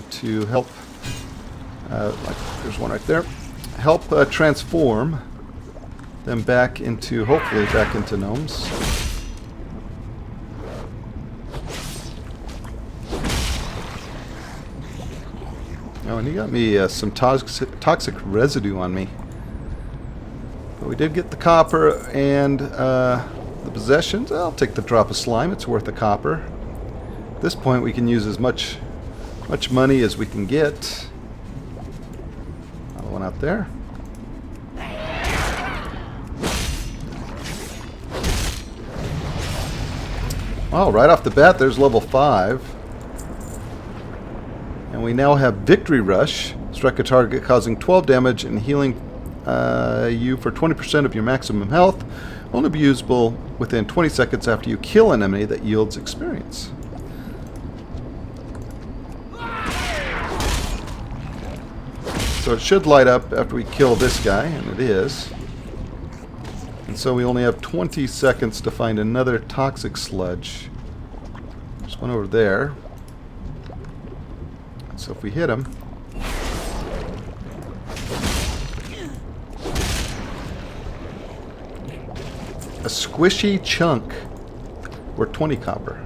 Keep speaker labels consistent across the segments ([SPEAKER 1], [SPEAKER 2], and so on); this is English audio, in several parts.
[SPEAKER 1] to help, like there's one right there, help transform them back into, hopefully back into gnomes. Oh, and he got me some toxic residue on me. But we did get the copper and the possessions. I'll take the drop of slime. It's worth the copper. At this point, we can use as much money as we can get. Another one out there. Oh, right off the bat, there's level 5. And we now have Victory Rush. Strike a target causing 12 damage and healing you for 20% of your maximum health. Only be usable within 20 seconds after you kill an enemy that yields experience. So it should light up after we kill this guy, and it is. And so we only have 20 seconds to find another toxic sludge. There's one over there. So if we hit him... A squishy chunk. Or 20 copper.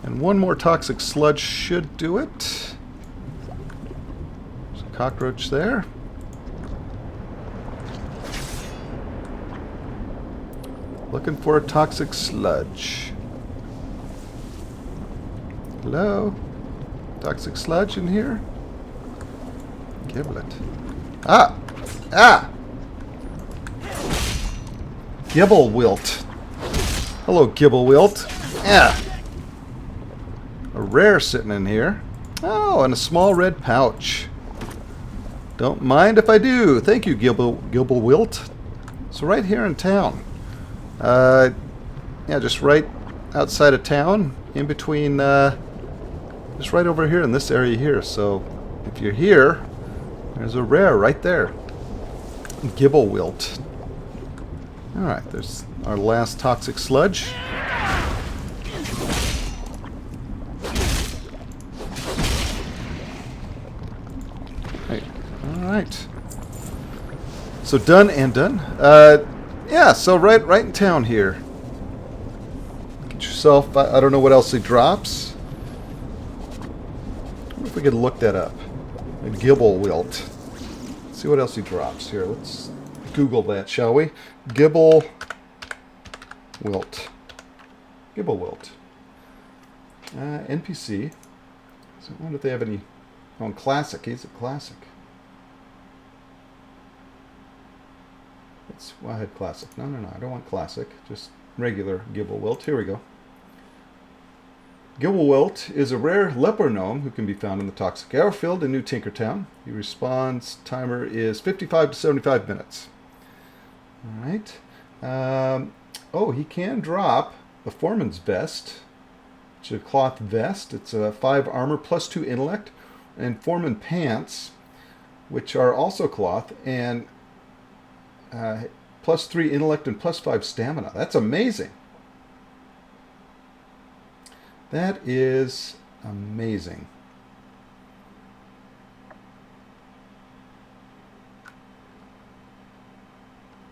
[SPEAKER 1] And one more toxic sludge should do it. There's a cockroach there. Looking for a toxic sludge. Hello? Toxic sludge in here? Giblet. Ah! Ah! Gibblewilt. Hello, Gibblewilt. Ah! A rare sitting in here. Oh, and a small red pouch. Don't mind if I do. Thank you, Gibblewilt. So right here in town. Yeah, just right outside of town, in between, just right over here in this area here. So if you're here, there's a rare right there. Gibblewilt. Alright, there's our last toxic sludge. Alright. So done and done. Yeah, so right in town here. Get yourself, I don't know what else he drops. I wonder if we could look that up. Gibblewilt. See what else he drops here. Let's Google that, shall we? Gibblewilt. Gibblewilt. NPC. So I wonder if they have any... Oh, classic. He's a classic. Well, I had classic. No, I don't want classic. Just regular Gibblewilt. Here we go. Gibblewilt is a rare leper gnome who can be found in the toxic airfield in New Tinkertown. He responds timer is 55 to 75 minutes. Alright. Oh, he can drop a foreman's vest. It's a cloth vest. It's a 5 armor plus 2 intellect. And foreman pants, which are also cloth. And plus 3 intellect and plus 5 stamina. That's amazing. That is amazing.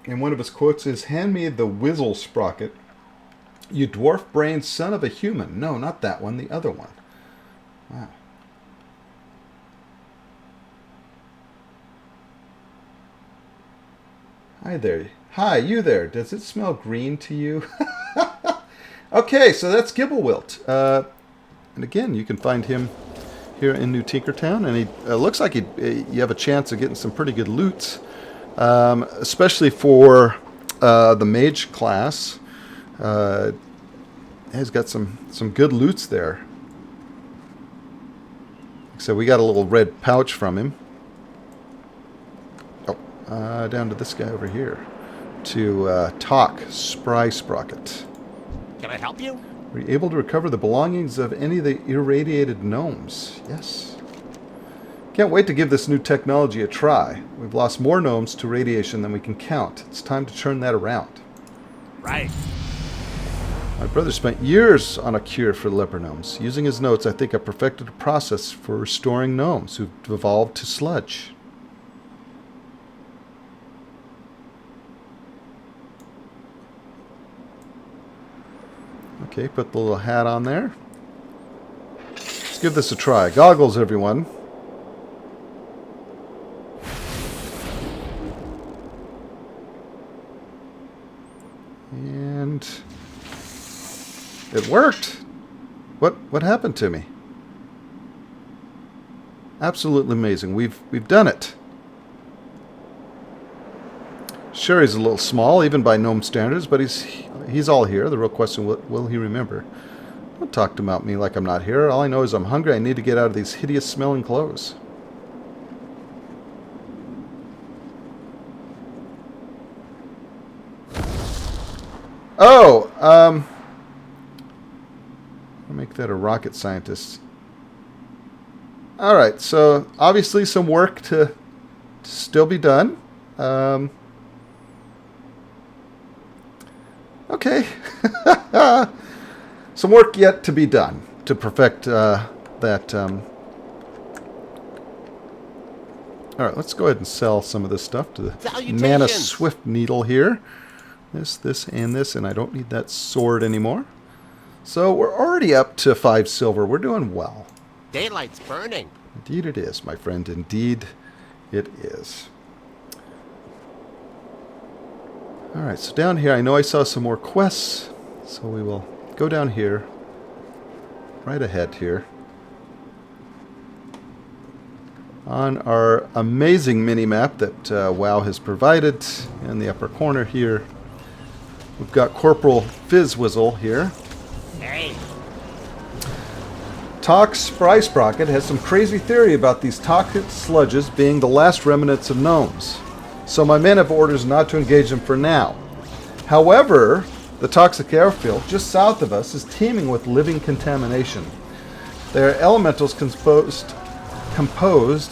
[SPEAKER 1] And one of his quotes is, "Hand me the Whizzle Sprocket, you dwarf-brained son of a human." No, not that one, the other one. Wow. Hi there. Hi, you there. Does it smell green to you? Okay, so that's Gibblewilt. And again, you can find him here in New Tinkertown. And he looks like you have a chance of getting some pretty good loot. Especially for the mage class. He's got some good loots there. So we got a little red pouch from him. Down to this guy over here. To Talk, Spry Sprocket.
[SPEAKER 2] Can I help you?
[SPEAKER 1] Were you able to recover the belongings of any of the irradiated gnomes? Yes. Can't wait to give this new technology a try. We've lost more gnomes to radiation than we can count. It's time to turn that around.
[SPEAKER 2] Right.
[SPEAKER 1] My brother spent years on a cure for leper gnomes. Using his notes, I think I perfected a process for restoring gnomes who've evolved to sludge. Okay, put the little hat on there. Let's give this a try. Goggles, everyone. And it worked. What happened to me? Absolutely amazing. We've done it. Sure, he's a little small, even by gnome standards, but he's all here. The real question, will he remember? Don't talk about me like I'm not here. All I know is I'm hungry. I need to get out of these hideous-smelling clothes. Oh, I'll make that a rocket scientist. Alright, so obviously some work to still be done. Okay. Some work yet to be done to perfect that. Alright, let's go ahead and sell some of this stuff to the Mana Swift Needle here. This, and this, and I don't need that sword anymore. So we're already up to 5 silver. We're doing well.
[SPEAKER 2] Daylight's burning.
[SPEAKER 1] Indeed it is, my friend. Indeed it is. Alright, so down here, I know I saw some more quests. So we will go down here. Right ahead here. On our amazing mini-map that WoW has provided in the upper corner here. We've got Corporal Fizzwizzle here.
[SPEAKER 2] Hey.
[SPEAKER 1] Tox Sprysprocket has some crazy theory about these toxic sludges being the last remnants of gnomes. So my men have orders not to engage them for now. However, the toxic airfield just south of us is teeming with living contamination. They are elementals composed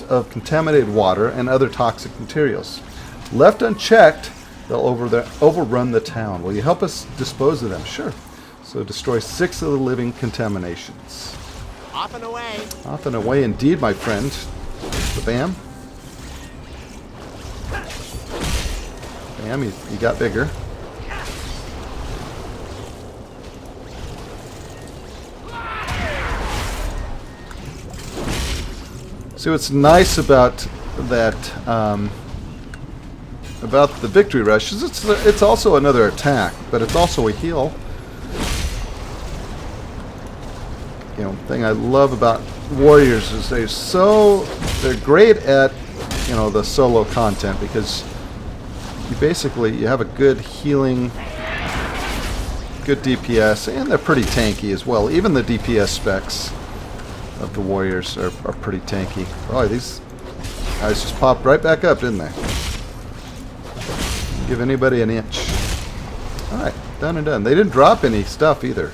[SPEAKER 1] of contaminated water and other toxic materials. Left unchecked, they'll overrun the town. Will you help us dispose of them? Sure. So destroy 6 of the living contaminations.
[SPEAKER 2] Off and away.
[SPEAKER 1] Off and away indeed, my friend. Bam. Bam, he got bigger. See, what's nice about that, about the victory rush is it's also another attack, but it's also a heal. You know, thing I love about warriors is they're great at, you know, the solo content because you have a good healing, good DPS, and they're pretty tanky as well. Even the DPS specs of the warriors are pretty tanky. Boy, these guys just popped right back up, didn't they? Give anybody an inch. Alright, done and done. They didn't drop any stuff either.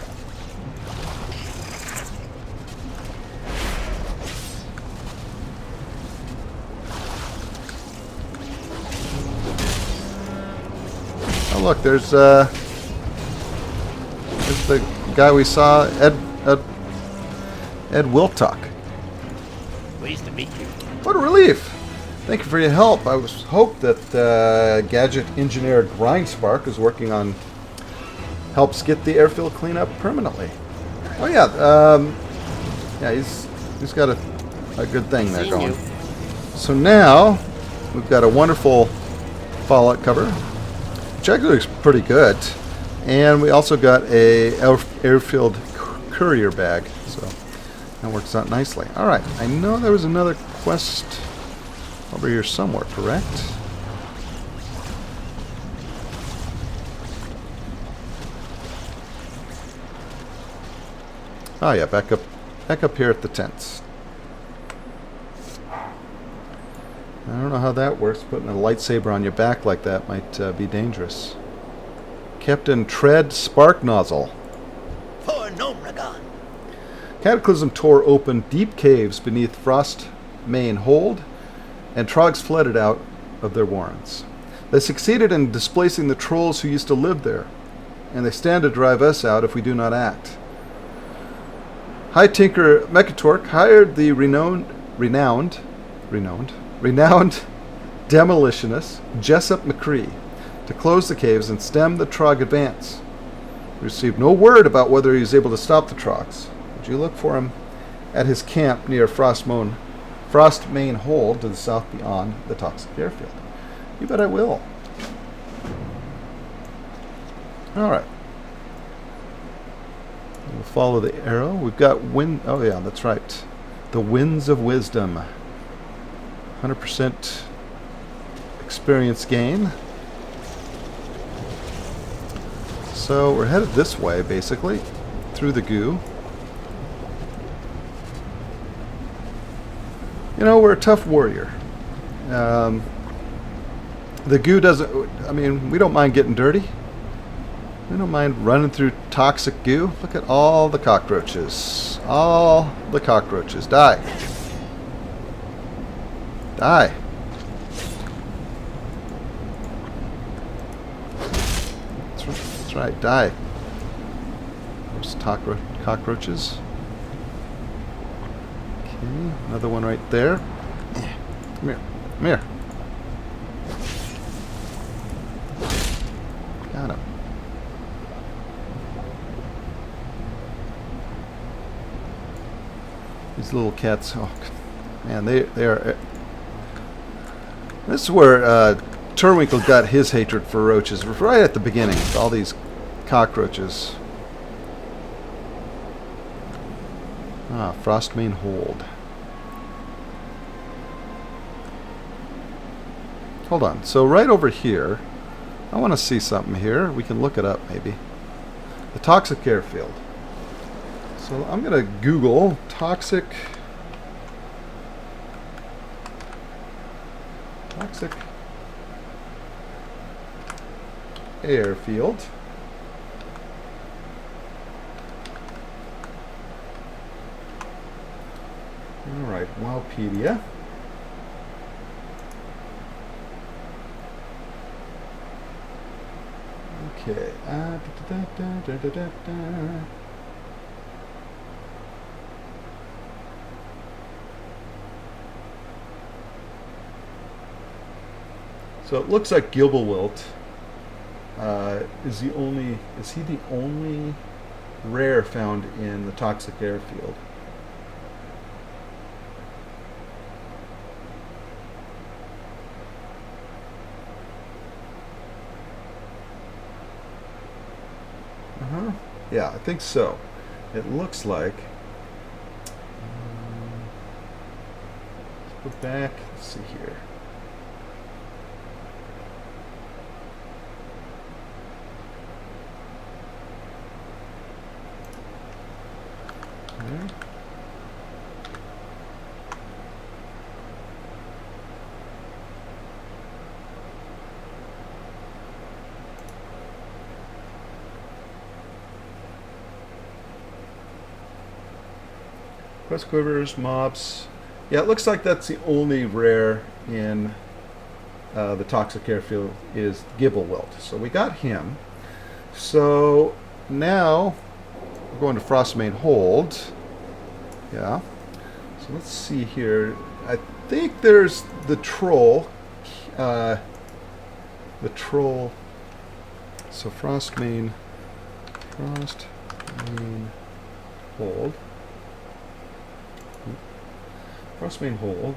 [SPEAKER 1] Oh look, there's the guy we saw, Ed Wiltuck.
[SPEAKER 2] Pleased to meet you.
[SPEAKER 1] What a relief! Thank you for your help. I was hoped that gadget engineer Grindspark is working on helps get the airfield clean up permanently. Oh yeah, yeah, he's got a good thing there going. So now we've got a wonderful Fallout cover, which actually looks pretty good, and we also got a airfield courier bag. So that works out nicely. Alright, I know there was another quest over here somewhere, correct? Oh yeah, back up here at the tents. I don't know how that works. Putting a lightsaber on your back like that might be dangerous. Captain Tread Spark Nozzle.
[SPEAKER 2] For Nomragon.
[SPEAKER 1] Cataclysm tore open deep caves beneath main hold, and Trogs flooded out of their warrens. They succeeded in displacing the trolls who used to live there, and they stand to drive us out if we do not act. High Tinker Mechatork hired the renowned demolitionist Jessup McCree to close the caves and stem the Trog advance. We received no word about whether he was able to stop the Trogs. Would you look for him at his camp near Frostmain Hold to the south beyond the toxic airfield? You bet I will. Alright. We'll follow the arrow. We've got wind. Oh yeah, that's right. The Winds of Wisdom. 100% experience gain. So we're headed this way, basically, through the goo. You know, we're a tough warrior. The goo doesn't... I mean, we don't mind getting dirty. We don't mind running through toxic goo. Look at all the cockroaches. All the cockroaches. Die. Die. That's right. Die. There's cockroaches. Okay, another one right there. Come here. Come here. Got him. These little cats, oh man, they are... This is where Turwinkle got his hatred for roaches, right at the beginning, with all these cockroaches. Ah, Frostmain Hold. Hold on, so right over here, I want to see something here. We can look it up, maybe. The toxic airfield. So I'm going to Google toxic airfield. All right, Wowpedia. Okay. So it looks like Gilblewilt is he the only rare found in the toxic airfield? Yeah, I think so. It looks like. Let's go back. Let's see here. There. Quest quivers, mobs. Yeah, it looks like that's the only rare in the toxic airfield is Gibblewelt. So we got him. So now we're going to Frostmain Hold. Yeah. So let's see here. I think there's the troll. So Frostmain Hold. Frostmain Hold.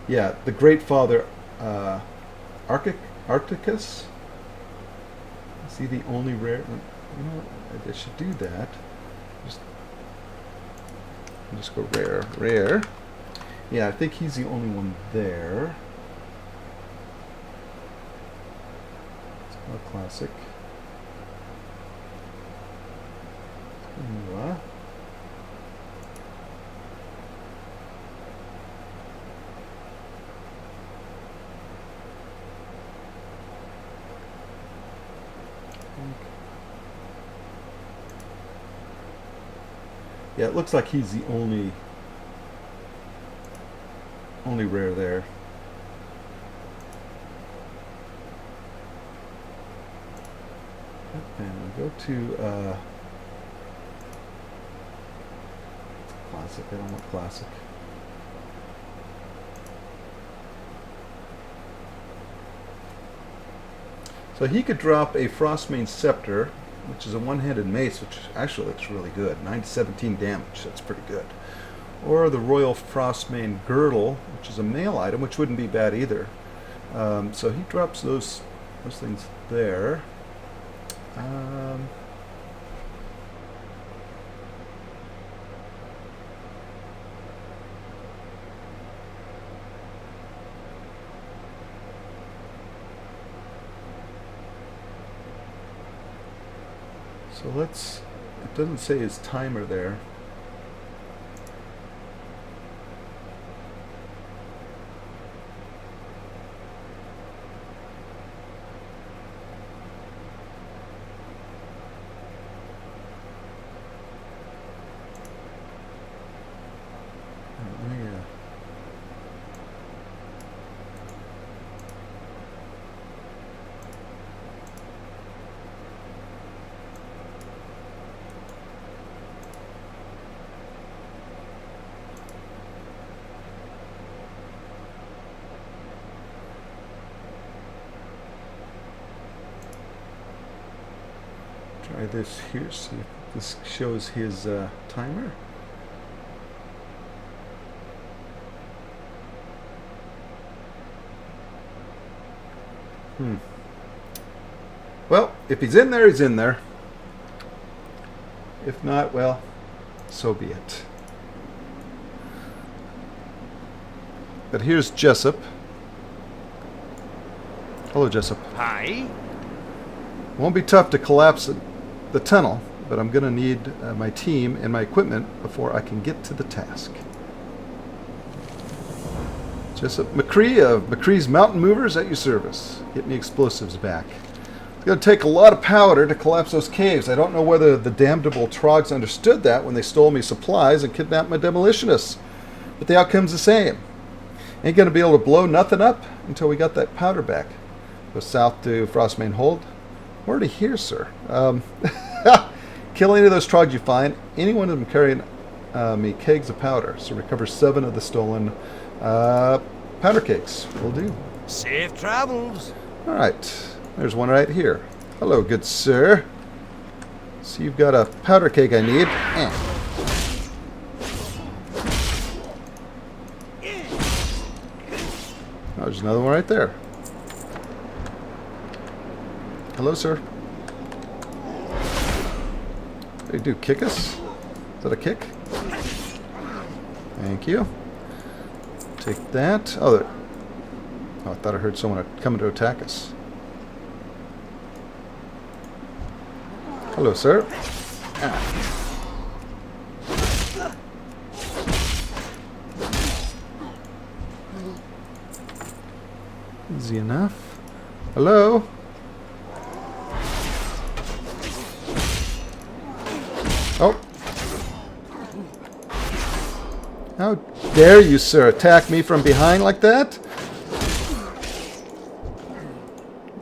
[SPEAKER 1] Yeah, the Great Father Arcticus. Is he the only rare? You know what? I should do that. Just go rare. Yeah, I think he's the only one there. It's not classic. Yeah, it looks like he's the only rare there. And we'll go to classic. I don't want classic. So he could drop a Frostmane Scepter, which is a one-handed mace, which actually looks really good. 9-17 damage, that's pretty good. Or the Royal Frostmane Girdle, which is a male item, which wouldn't be bad either. So he drops those things there. So let's, it doesn't say his timer there. Try this here, see if this shows his timer. Well, if he's in there, he's in there. If not, well, so be it. But here's Jessup. Hello, Jessup.
[SPEAKER 2] Hi.
[SPEAKER 1] Won't be tough to collapse the tunnel, but I'm going to need my team and my equipment before I can get to the task. Jessup McCree of McCree's Mountain Movers at your service. Get me explosives back. It's going to take a lot of powder to collapse those caves. I don't know whether the damnable Trogs understood that when they stole me supplies and kidnapped my demolitionists, but the outcome's the same. Ain't going to be able to blow nothing up until we got that powder back. Go south to Frostmane Hold. Already here, sir. Kill any of those Trogs you find. Any one of them carrying me kegs of powder. So recover 7 of the stolen powder cakes. Will do.
[SPEAKER 3] Safe travels.
[SPEAKER 1] All right. There's one right here. Hello, good sir. So you've got a powder cake I need. Oh, there's another one right there. Hello, sir. What do you do? Kick us? Is that a kick? Thank you. Take that. Oh, I thought I heard someone coming to attack us. Hello, sir. Easy enough. Hello? Oh. How dare you, sir, attack me from behind like that?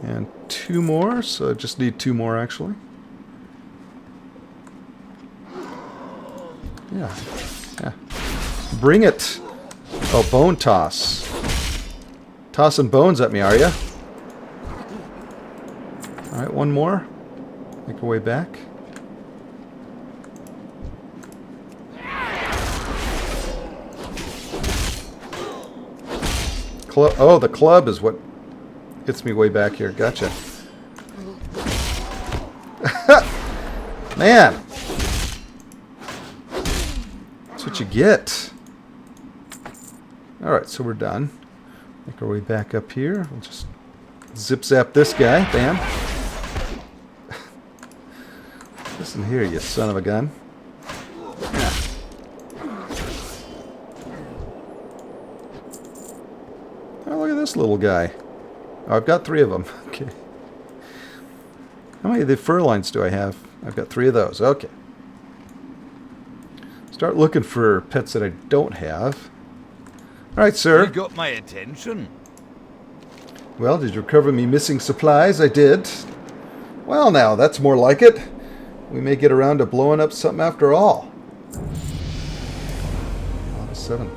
[SPEAKER 1] And 2 more, so I just need 2 more, actually. Yeah. Bring it. Oh, bone toss. Tossing bones at me, are you? Alright, 1 more. Make our way back. Oh, the club is what gets me way back here. Gotcha. Man! That's what you get. Alright, so we're done. Make our way back up here. We'll just zip-zap this guy. Bam. Listen here, you son of a gun. Oh, look at this little guy. Oh, I've got 3 of them. Okay. How many of the fur lines do I have? I've got 3 of those. Okay. Start looking for pets that I don't have. Alright, sir.
[SPEAKER 3] You got my attention.
[SPEAKER 1] Well, did you recover me missing supplies? I did. Well, now, that's more like it. We may get around to blowing up something after all. Lot of 7.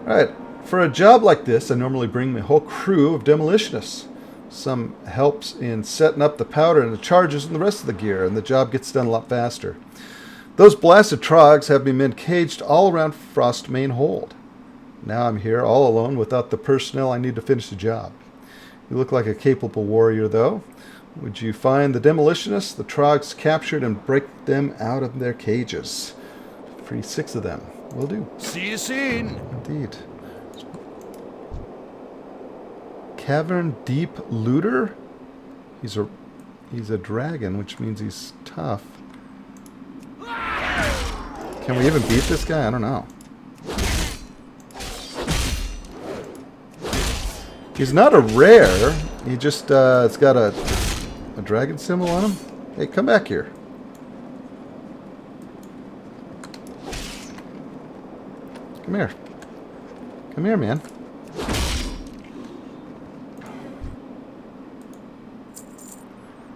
[SPEAKER 1] Alright, for a job like this, I normally bring my whole crew of demolitionists. Some helps in setting up the powder and the charges and the rest of the gear, and the job gets done a lot faster. Those blasted trogs have been caged all around Frost Main Hold. Now I'm here all alone without the personnel I need to finish the job. You look like a capable warrior, though. Would you find the demolitionists, the trogs captured, and break them out of their cages? Free 6 of them. Will do.
[SPEAKER 3] See you soon.
[SPEAKER 1] Indeed. Cavern Deep Looter? He's a dragon, which means he's tough. Can we even beat this guy? I don't know. He's not a rare. He just it's got a dragon symbol on him. Hey, come back here. Come here. Come here, man.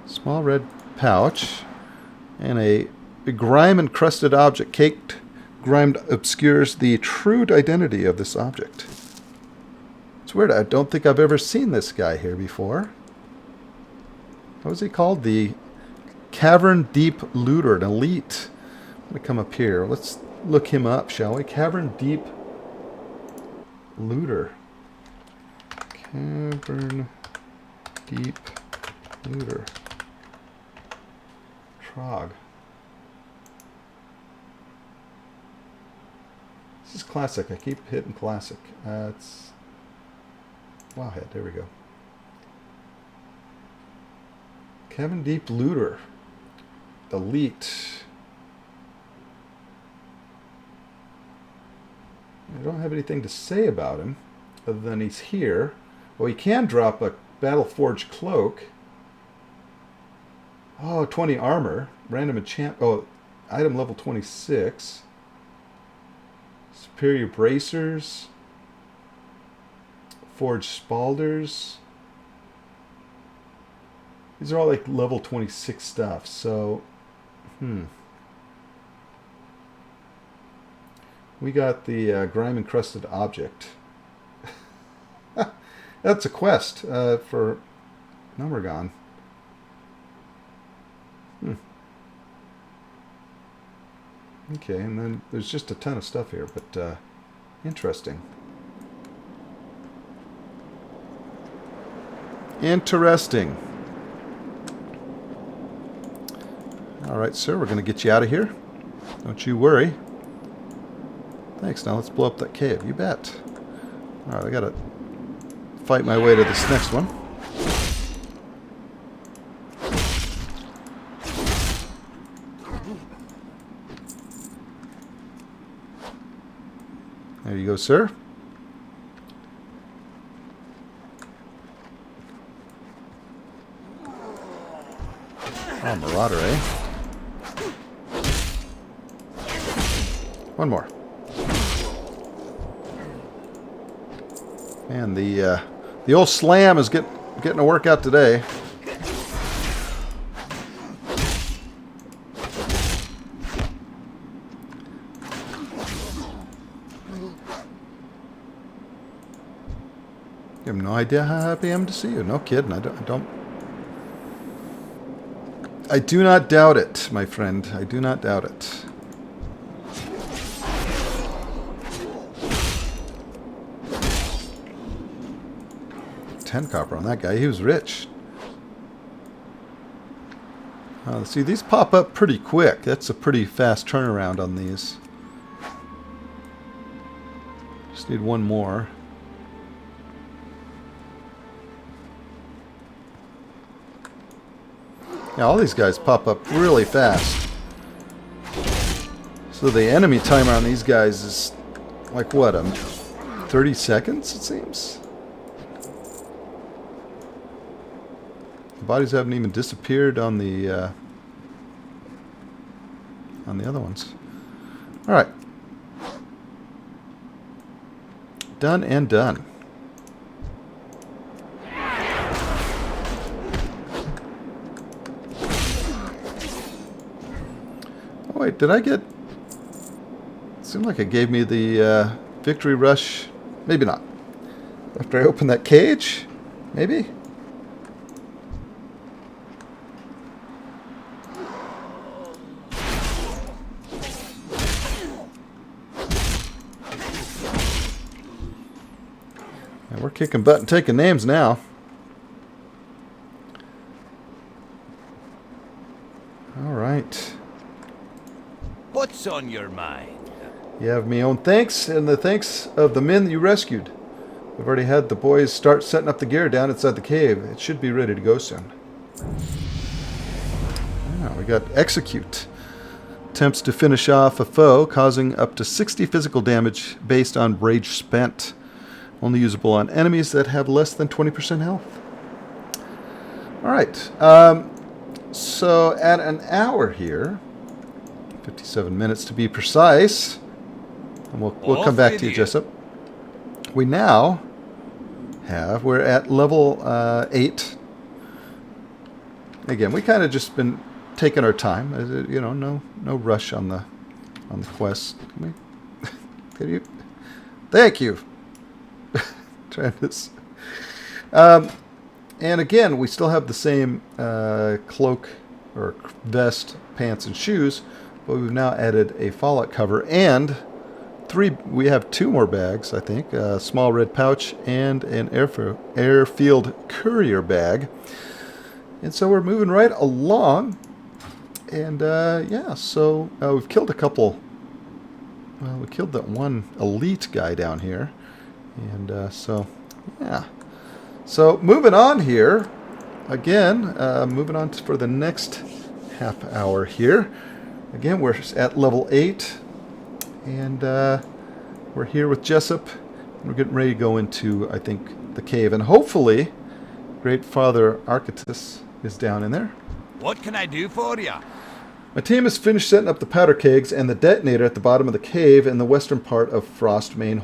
[SPEAKER 1] Small red pouch and a grime-encrusted object. Caked grime obscures the true identity of this object. It's weird. I don't think I've ever seen this guy here before. What was he called? The Cavern Deep Looter, an elite. I'm going to come up here. Let's look him up, shall we? Cavern Deep Looter. Cavern Deep Looter. Trog. This is classic. I keep hitting classic. It's Wowhead. There we go. Cavern Deep Looter. Elite. I don't have anything to say about him other than he's here. Well, he can drop a Battleforged Cloak. Oh, 20 armor. Random enchant. Oh, item level 26. Superior bracers. Forged spalders. These are all like level 26 stuff. So, we got the grime encrusted object. That's a quest for Numbergon. Okay, and then there's just a ton of stuff here, but interesting. Interesting. Alright, sir, we're going to get you out of here. Don't you worry. Thanks, now let's blow up that cave. You bet. Alright, I got to fight my way to this next one. There you go, sir. Oh, Marauder, eh? One more. Man, the old slam is getting a workout today. You have no idea how happy I am to see you. No kidding. I do not doubt it, my friend. I do not doubt it. $10 copper on that guy. He was rich. See, these pop up pretty quick. That's a pretty fast turnaround on these. Just need one more. Yeah, all these guys pop up really fast. So the enemy timer on these guys is like what, 30 seconds it seems? The bodies haven't even disappeared on the other ones. Alright. Done and done. Oh wait, did I get... It seemed like it gave me the victory rush. Maybe not. After I open that cage? Maybe? And we're kicking butt and taking names now. Alright.
[SPEAKER 3] What's on your mind?
[SPEAKER 1] You have me own thanks and the thanks of the men that you rescued. We've already had the boys start setting up the gear down inside the cave. It should be ready to go soon. We got execute. Attempts to finish off a foe, causing up to 60 physical damage based on rage spent. Only usable on enemies that have less than 20% health. Alright. So at an hour here, 57 minutes to be precise, and we'll come back to you, Jessup. We now have, we're at level 8. Again, we kind of just been taking our time. You know, no rush on the quest. Can you? Thank you. Trying this. And again, we still have the same cloak or vest, pants, and shoes, but we've now added a fallout cover and we have 2 more bags, I think. A small red pouch and an airfield courier bag. And so we're moving right along. And yeah, so we've killed a couple. Well, we killed that one elite guy down here. And so, yeah. So moving on here. Again, moving on for the next half hour here. Again, we're at level 8. And we're here with Jessup. We're getting ready to go into, I think, the cave. And hopefully, Great Father Archytas is down in there.
[SPEAKER 3] What can I do for you?
[SPEAKER 1] My team has finished setting up the powder kegs and the detonator at the bottom of the cave in the western part of Frostmane